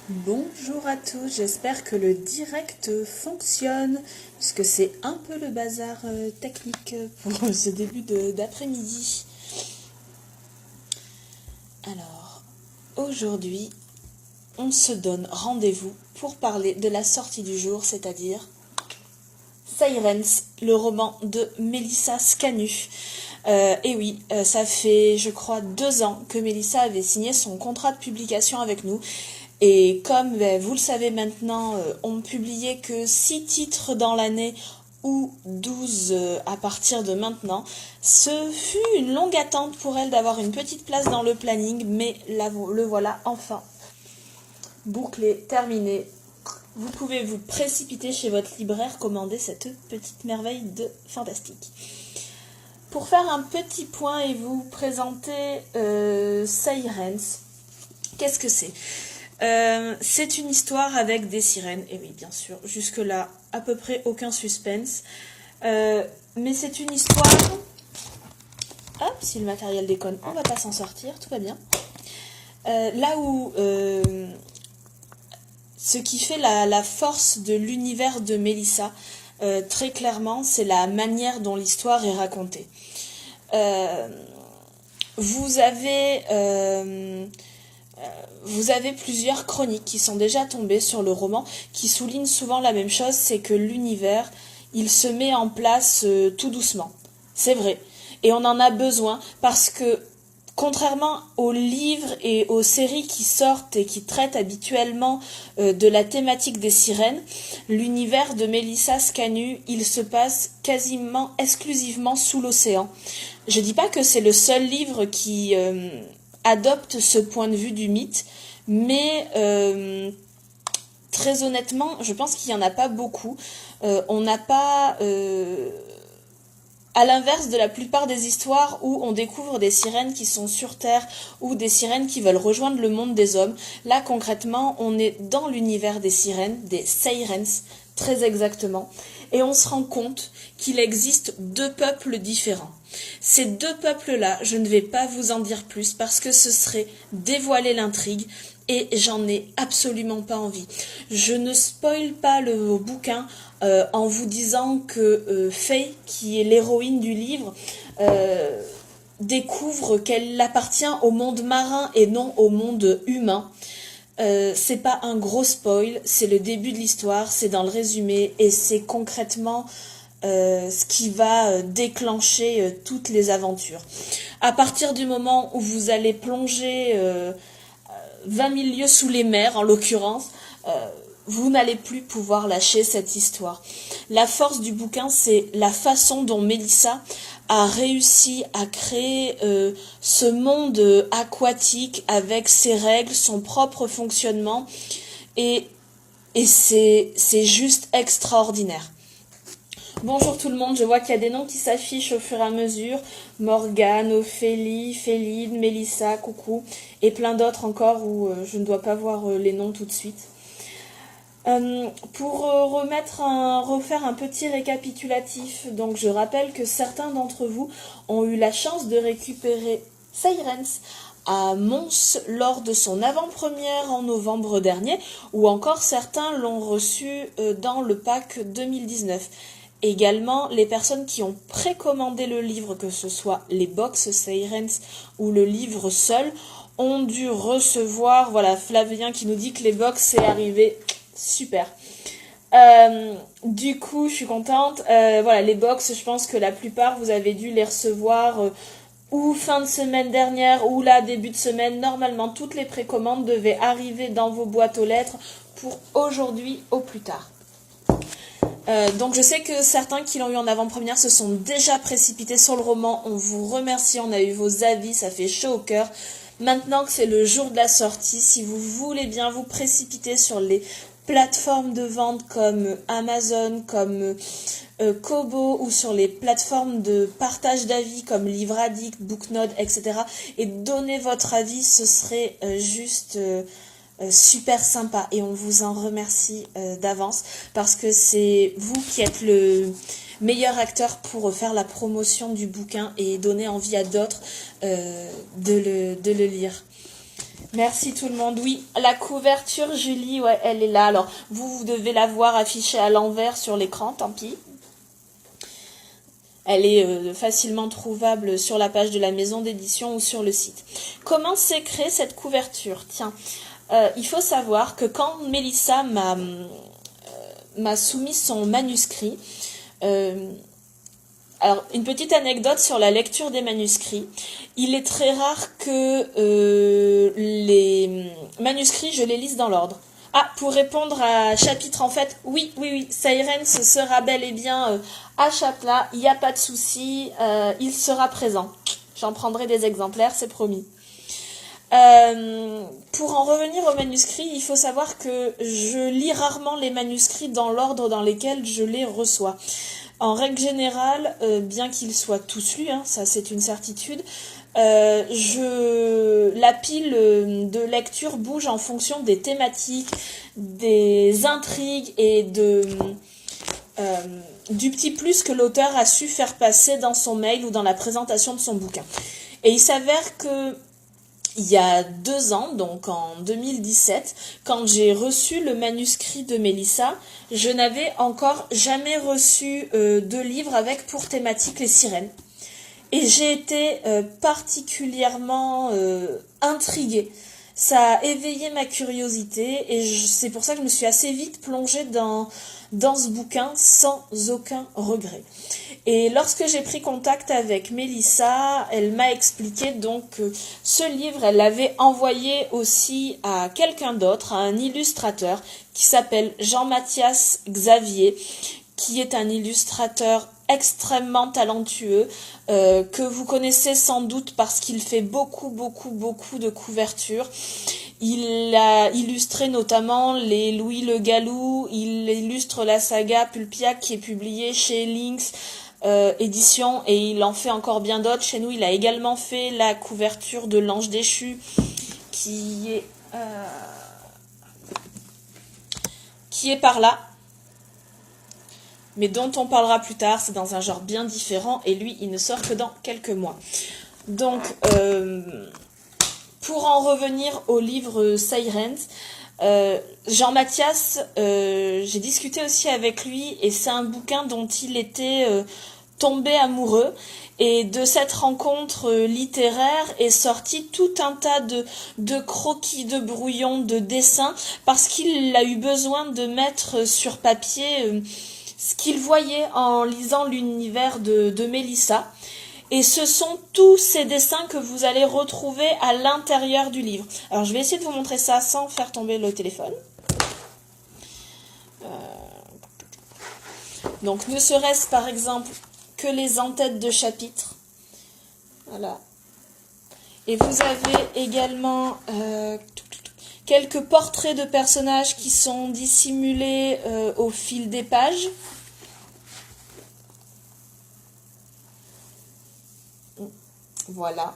Bonjour à tous, j'espère que le direct fonctionne, puisque c'est un peu le bazar technique pour ce début d'après-midi. Alors, aujourd'hui, on se donne rendez-vous pour parler de la sortie du jour, c'est-à-dire Sirens, le roman de Melissa Scanu. Et oui, ça fait, je crois, 2 ans que Melissa avait signé son contrat de publication avec nous. Et comme vous le savez maintenant, on ne publiait que 6 titres dans l'année ou 12 à partir de maintenant. Ce fut une longue attente pour elle d'avoir une petite place dans le planning, mais le voilà enfin bouclé, terminé. Vous pouvez vous précipiter chez votre libraire, commander cette petite merveille de fantastique. Pour faire un petit point et vous présenter Sirens, qu'est-ce que c'est ? C'est une histoire avec des sirènes, et oui bien sûr, jusque-là à peu près aucun suspense, mais c'est une histoire, hop, si le matériel déconne, on va pas s'en sortir, tout va bien, là où ce qui fait la force de l'univers de Melissa, très clairement, c'est la manière dont l'histoire est racontée. Vous avez plusieurs chroniques qui sont déjà tombées sur le roman, qui soulignent souvent la même chose, c'est que l'univers, il se met en place tout doucement. C'est vrai. Et on en a besoin parce que, contrairement aux livres et aux séries qui sortent et qui traitent habituellement de la thématique des sirènes, l'univers de Melissa Scanu, il se passe quasiment exclusivement sous l'océan. Je dis pas que c'est le seul livre qui adopte ce point de vue du mythe, mais très honnêtement, je pense qu'il n'y en a pas beaucoup. On n'a pas... à l'inverse de la plupart des histoires où on découvre des sirènes qui sont sur Terre ou des sirènes qui veulent rejoindre le monde des hommes, là concrètement on est dans l'univers des sirènes, des Sirens, très exactement, et on se rend compte qu'il existe 2 peuples différents. Ces 2 peuples-là, je ne vais pas vous en dire plus parce que ce serait dévoiler l'intrigue et j'en ai absolument pas envie. Je ne spoil pas le bouquin en vous disant que Faye, qui est l'héroïne du livre, découvre qu'elle appartient au monde marin et non au monde humain. C'est pas un gros spoil, c'est le début de l'histoire, c'est dans le résumé et c'est concrètement ce qui va déclencher toutes les aventures. À partir du moment où vous allez plonger 20 000 lieues sous les mers, en l'occurrence, vous n'allez plus pouvoir lâcher cette histoire. La force du bouquin, c'est la façon dont Melissa a réussi à créer ce monde aquatique avec ses règles, son propre fonctionnement, et c'est juste extraordinaire. Bonjour tout le monde, je vois qu'il y a des noms qui s'affichent au fur et à mesure. Morgane, Ophélie, Féline, Mélissa, coucou, et plein d'autres encore où je ne dois pas voir les noms tout de suite. Pour refaire un petit récapitulatif, donc je rappelle que certains d'entre vous ont eu la chance de récupérer Sirens à Mons lors de son avant-première en novembre dernier, ou encore certains l'ont reçu dans le pack 2019. Également, les personnes qui ont précommandé le livre, que ce soit les box Sirens ou le livre seul, ont dû recevoir, voilà, Flavien qui nous dit que les box c'est arrivé, super. Du coup, je suis contente. Voilà, les box, je pense que la plupart, vous avez dû les recevoir ou fin de semaine dernière ou là, début de semaine. Normalement, toutes les précommandes devaient arriver dans vos boîtes aux lettres pour aujourd'hui au plus tard. Donc je sais que certains qui l'ont eu en avant-première se sont déjà précipités sur le roman. On vous remercie, on a eu vos avis, ça fait chaud au cœur. Maintenant que c'est le jour de la sortie, si vous voulez bien vous précipiter sur les plateformes de vente comme Amazon, comme Kobo, ou sur les plateformes de partage d'avis comme Livre Addict, Booknode, etc. et donner votre avis, ce serait juste... super sympa et on vous en remercie d'avance parce que c'est vous qui êtes le meilleur acteur pour faire la promotion du bouquin et donner envie à d'autres de le lire. Merci tout le monde. Oui, la couverture, Julie, ouais, elle est là. Alors, vous devez la voir affichée à l'envers sur l'écran, tant pis. Elle est facilement trouvable sur la page de la maison d'édition ou sur le site. Comment s'est créée cette couverture? Tiens, il faut savoir que quand Mélissa m'a soumis son manuscrit, alors, une petite anecdote sur la lecture des manuscrits. Il est très rare que les manuscrits, je les lise dans l'ordre. Ah, pour répondre à chapitre, en fait, oui, Sirens sera bel et bien à Chapela, il n'y a pas de souci, il sera présent. J'en prendrai des exemplaires, c'est promis. Pour en revenir aux manuscrits, il faut savoir que je lis rarement les manuscrits dans l'ordre dans lesquels je les reçois. En règle générale, bien qu'ils soient tous lus, ça c'est une certitude, la pile de lecture bouge en fonction des thématiques, des intrigues et du petit plus que l'auteur a su faire passer dans son mail ou dans la présentation de son bouquin. Et il s'avère que il y a 2 ans, donc en 2017, quand j'ai reçu le manuscrit de Mélissa, je n'avais encore jamais reçu de livre avec pour thématique les sirènes. Et j'ai été particulièrement intriguée. Ça a éveillé ma curiosité et c'est pour ça que je me suis assez vite plongée dans ce bouquin sans aucun regret. Et lorsque j'ai pris contact avec Mélissa, elle m'a expliqué donc que ce livre, elle l'avait envoyé aussi à quelqu'un d'autre, à un illustrateur qui s'appelle Jean-Mathias Xavier, qui est un illustrateur extrêmement talentueux, que vous connaissez sans doute parce qu'il fait beaucoup de couvertures. Il a illustré notamment les Louis le Gallou, il illustre la saga Pulpia qui est publiée chez Lynx édition et il en fait encore bien d'autres. Chez nous, il a également fait la couverture de l'Ange déchu qui est par là, mais dont on parlera plus tard. C'est dans un genre bien différent et lui, il ne sort que dans quelques mois. Donc, pour en revenir au livre Sirens, Jean-Mathias, j'ai discuté aussi avec lui et c'est un bouquin dont il était tombé amoureux. Et de cette rencontre littéraire est sorti tout un tas de croquis, de brouillons, de dessins, parce qu'il a eu besoin de mettre sur papier ce qu'il voyait en lisant l'univers de Mélissa. Et ce sont tous ces dessins que vous allez retrouver à l'intérieur du livre. Alors je vais essayer de vous montrer ça sans faire tomber le téléphone. Donc ne serait-ce par exemple que les en-têtes de chapitres. Voilà. Et vous avez également quelques portraits de personnages qui sont dissimulés au fil des pages. Voilà.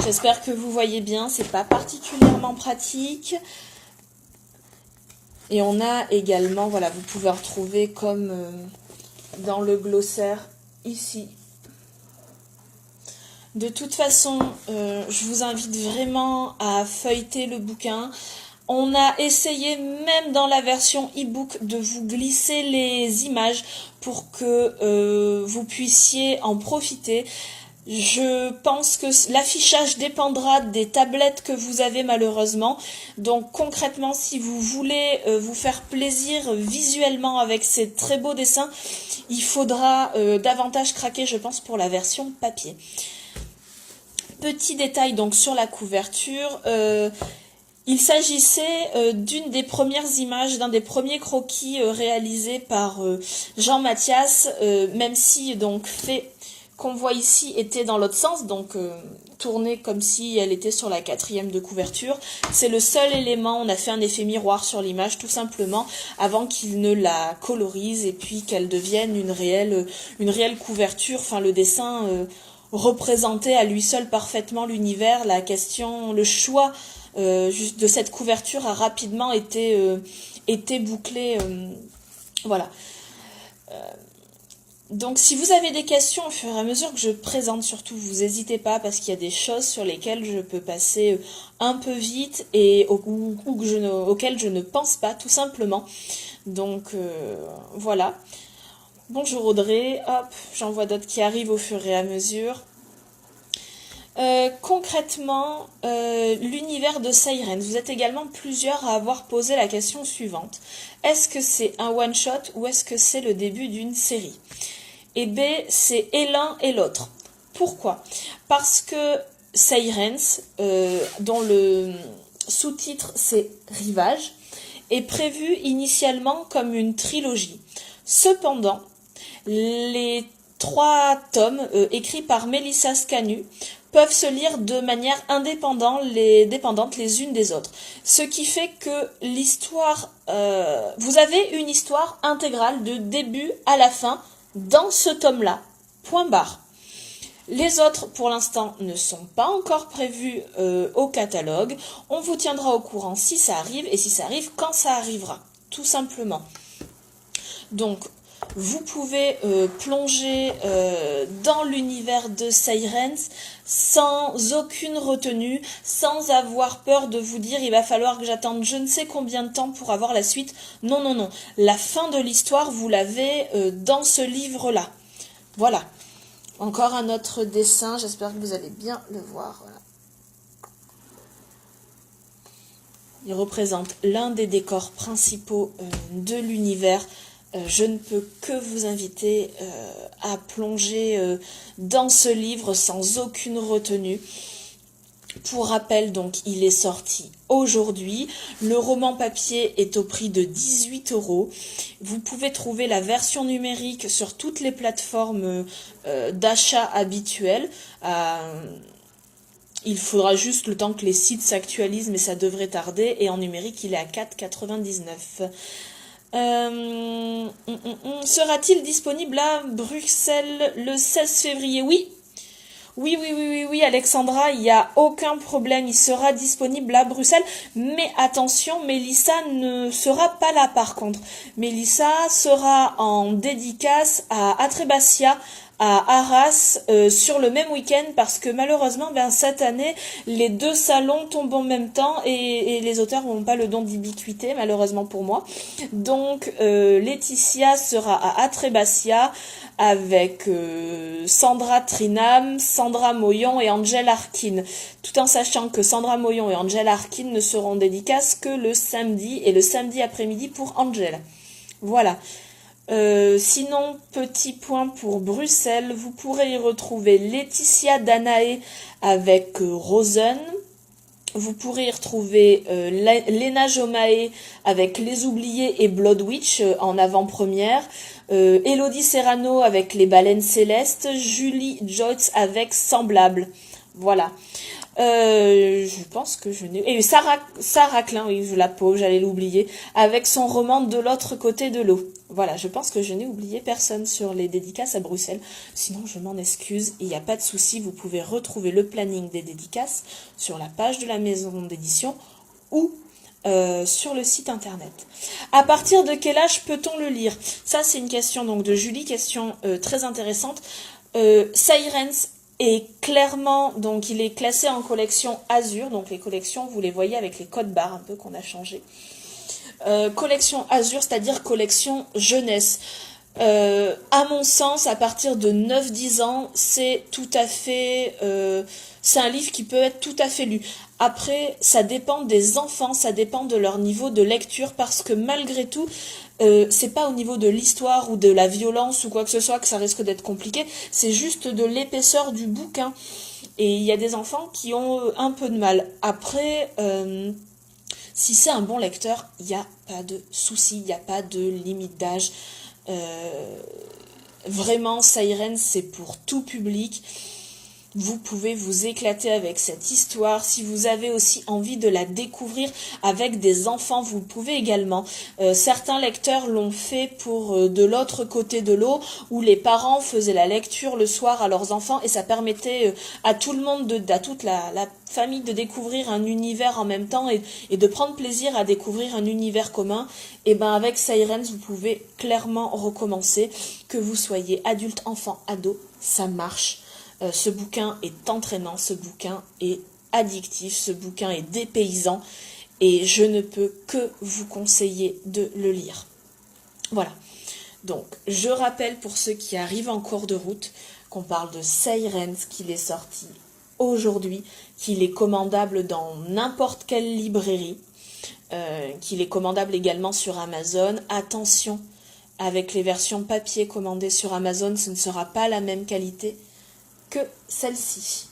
J'espère que vous voyez bien, c'est pas particulièrement pratique. Et on a également, voilà, vous pouvez retrouver comme dans le glossaire ici. De toute façon, je vous invite vraiment à feuilleter le bouquin. On a essayé, même dans la version e-book, de vous glisser les images pour que vous puissiez en profiter. Je pense que l'affichage dépendra des tablettes que vous avez malheureusement. Donc concrètement, si vous voulez vous faire plaisir visuellement avec ces très beaux dessins, il faudra davantage craquer, je pense, pour la version papier. Petit détail donc sur la couverture. Il s'agissait d'une des premières images, d'un des premiers croquis réalisés par Jean-Mathias, même si donc fait qu'on voit ici était dans l'autre sens, donc tournée comme si elle était sur la 4e de couverture. C'est le seul élément, on a fait un effet miroir sur l'image tout simplement avant qu'il ne la colorise et puis qu'elle devienne une réelle couverture. Enfin, le dessin représentait à lui seul parfaitement l'univers. La question, le choix juste de cette couverture a rapidement été bouclé. Voilà. Donc si vous avez des questions au fur et à mesure que je présente, surtout vous n'hésitez pas parce qu'il y a des choses sur lesquelles je peux passer un peu vite et auxquelles je ne pense pas tout simplement. Donc voilà. Bonjour Audrey, hop, j'en vois d'autres qui arrivent au fur et à mesure. Concrètement, l'univers de Sirens, vous êtes également plusieurs à avoir posé la question suivante. Est-ce que c'est un one-shot ou est-ce que c'est le début d'une série? Et B, c'est et l'un et l'autre. Pourquoi? Parce que Sirens, dont le sous-titre c'est Rivage, est prévu initialement comme une trilogie. Cependant, les 3 tomes écrits par Melissa Scanu peuvent se lire de manière indépendante les unes des autres. Ce qui fait que l'histoire, vous avez une histoire intégrale de début à la fin dans ce tome-là. Point barre. Les autres, pour l'instant, ne sont pas encore prévus au catalogue. On vous tiendra au courant si ça arrive et si ça arrive, quand ça arrivera, tout simplement. Donc, vous pouvez plonger dans l'univers de Sirens sans aucune retenue, sans avoir peur de vous dire il va falloir que j'attende je ne sais combien de temps pour avoir la suite. Non, non, non. La fin de l'histoire, vous l'avez dans ce livre-là. Voilà. Encore un autre dessin, j'espère que vous allez bien le voir. Voilà. Il représente l'un des décors principaux de l'univers. Je ne peux que vous inviter à plonger dans ce livre sans aucune retenue. Pour rappel, donc, il est sorti aujourd'hui. Le roman papier est au prix de 18 €. Vous pouvez trouver la version numérique sur toutes les plateformes d'achat habituelles. Il faudra juste le temps que les sites s'actualisent, mais ça devrait tarder. Et en numérique, il est à 4,99 €. Sera-t-il disponible à Bruxelles le 16 février? Oui. Oui, Alexandra, il n'y a aucun problème, il sera disponible à Bruxelles, mais attention, Mélissa ne sera pas là par contre. Mélissa sera en dédicace à Atrébatia, à Arras, sur le même week-end, parce que malheureusement, cette année, les 2 salons tombent en même temps et les auteurs n'ont pas le don d'ubiquité, malheureusement pour moi. Donc, Laetitia sera à Atrébatia, avec Sandra Trinam, Sandra Moyon et Angel Arkin, tout en sachant que Sandra Moyon et Angel Arkin ne seront dédicaces que le samedi, et le samedi après-midi pour Angel. Voilà. Sinon, petit point pour Bruxelles, vous pourrez y retrouver Laetitia Danae avec Rosen. Vous pourrez y retrouver Lena Jomae avec Les Oubliés et Blood Witch en avant-première. Elodie Serrano avec Les Baleines Célestes. Julie Joyce avec Semblable. Voilà. Je pense que je n'ai... Et Sarah Klein, oui, la pauvre, j'allais l'oublier, avec son roman De l'autre côté de l'eau. Voilà, je pense que je n'ai oublié personne sur les dédicaces à Bruxelles. Sinon, je m'en excuse, il n'y a pas de souci, vous pouvez retrouver le planning des dédicaces sur la page de la maison d'édition ou sur le site internet. À partir de quel âge peut-on le lire? Ça, c'est une question donc de Julie, question très intéressante. Sirens est clairement, donc il est classé en collection Azur, donc les collections, vous les voyez avec les codes barres un peu qu'on a changé. Collection Azur, c'est-à-dire collection jeunesse. À mon sens, à partir de 9-10 ans, c'est tout à fait... c'est un livre qui peut être tout à fait lu. Après, ça dépend des enfants, ça dépend de leur niveau de lecture, parce que malgré tout, c'est pas au niveau de l'histoire ou de la violence ou quoi que ce soit que ça risque d'être compliqué, c'est juste de l'épaisseur du bouquin. Et il y a des enfants qui ont un peu de mal. Après, si c'est un bon lecteur, il n'y a pas de souci, il n'y a pas de limite d'âge. Vraiment, Sirens, c'est pour tout public. vous pouvez vous éclater avec cette histoire. Si vous avez aussi envie de la découvrir avec des enfants, vous pouvez également. Certains lecteurs l'ont fait pour de l'autre côté de l'eau, où les parents faisaient la lecture le soir à leurs enfants et ça permettait à tout le monde, à toute la famille de découvrir un univers en même temps et de prendre plaisir à découvrir un univers commun. Et ben avec Sirens, vous pouvez clairement recommencer, que vous soyez adulte, enfant, ado, ça marche. Ce bouquin est entraînant, ce bouquin est addictif, ce bouquin est dépaysant et je ne peux que vous conseiller de le lire. Voilà. Donc, je rappelle pour ceux qui arrivent en cours de route qu'on parle de Sirens, qu'il est sorti aujourd'hui, qu'il est commandable dans n'importe quelle librairie, qu'il est commandable également sur Amazon. Attention, avec les versions papier commandées sur Amazon, ce ne sera pas la même qualité que celle-ci.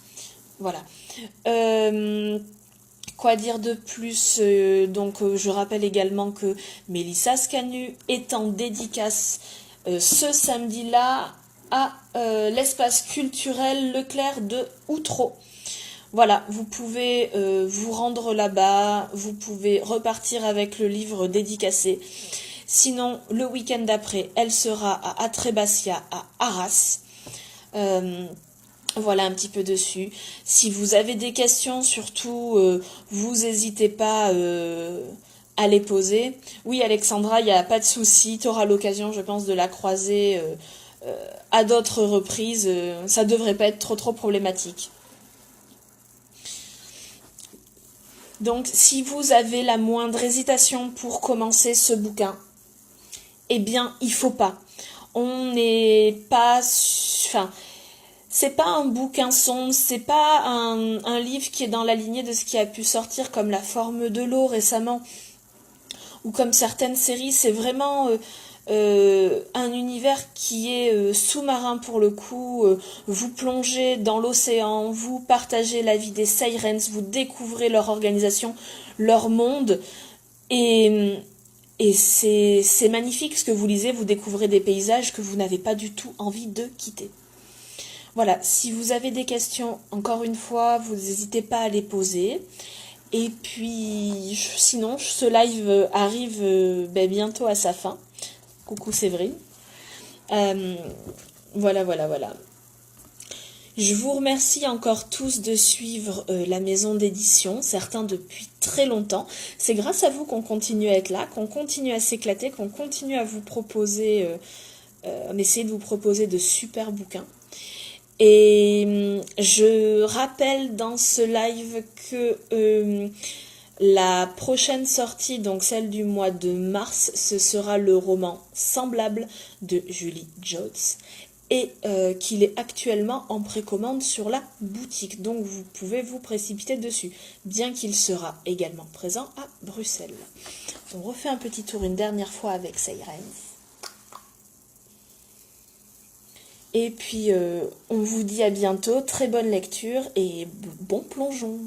Voilà. Quoi dire de plus? Je rappelle également que Mélissa Scanu est en dédicace ce samedi-là à l'espace culturel Leclerc de Outreau. Voilà, vous pouvez vous rendre là-bas, vous pouvez repartir avec le livre dédicacé. Sinon, le week-end d'après, elle sera à Atrébatia, à Arras. Voilà un petit peu dessus. Si vous avez des questions, surtout, vous n'hésitez pas à les poser. Oui, Alexandra, il n'y a pas de souci. Tu auras l'occasion, je pense, de la croiser à d'autres reprises. Ça ne devrait pas être trop problématique. Donc, si vous avez la moindre hésitation pour commencer ce bouquin, eh bien, il faut pas. On n'est pas... Enfin, c'est pas un bouquin sombre, c'est pas un livre qui est dans la lignée de ce qui a pu sortir comme La Forme de l'eau récemment, ou comme certaines séries. C'est vraiment un univers qui est sous-marin pour le coup. Vous plongez dans l'océan, vous partagez la vie des Sirens, vous découvrez leur organisation, leur monde, et c'est magnifique ce que vous lisez, vous découvrez des paysages que vous n'avez pas du tout envie de quitter. Voilà, si vous avez des questions, encore une fois, vous n'hésitez pas à les poser. Et puis, sinon, ce live arrive bientôt à sa fin. Coucou Séverine. Voilà. Je vous remercie encore tous de suivre la maison d'édition, certains depuis très longtemps. C'est grâce à vous qu'on continue à être là, qu'on continue à s'éclater, qu'on continue à vous proposer, essayer de vous proposer de super bouquins. Et je rappelle dans ce live que la prochaine sortie, donc celle du mois de mars, ce sera le roman Semblable de Julie Jones et qu'il est actuellement en précommande sur la boutique. Donc vous pouvez vous précipiter dessus, bien qu'il sera également présent à Bruxelles. On refait un petit tour une dernière fois avec Sirens. Et puis, on vous dit à bientôt, très bonne lecture et bon plongeon.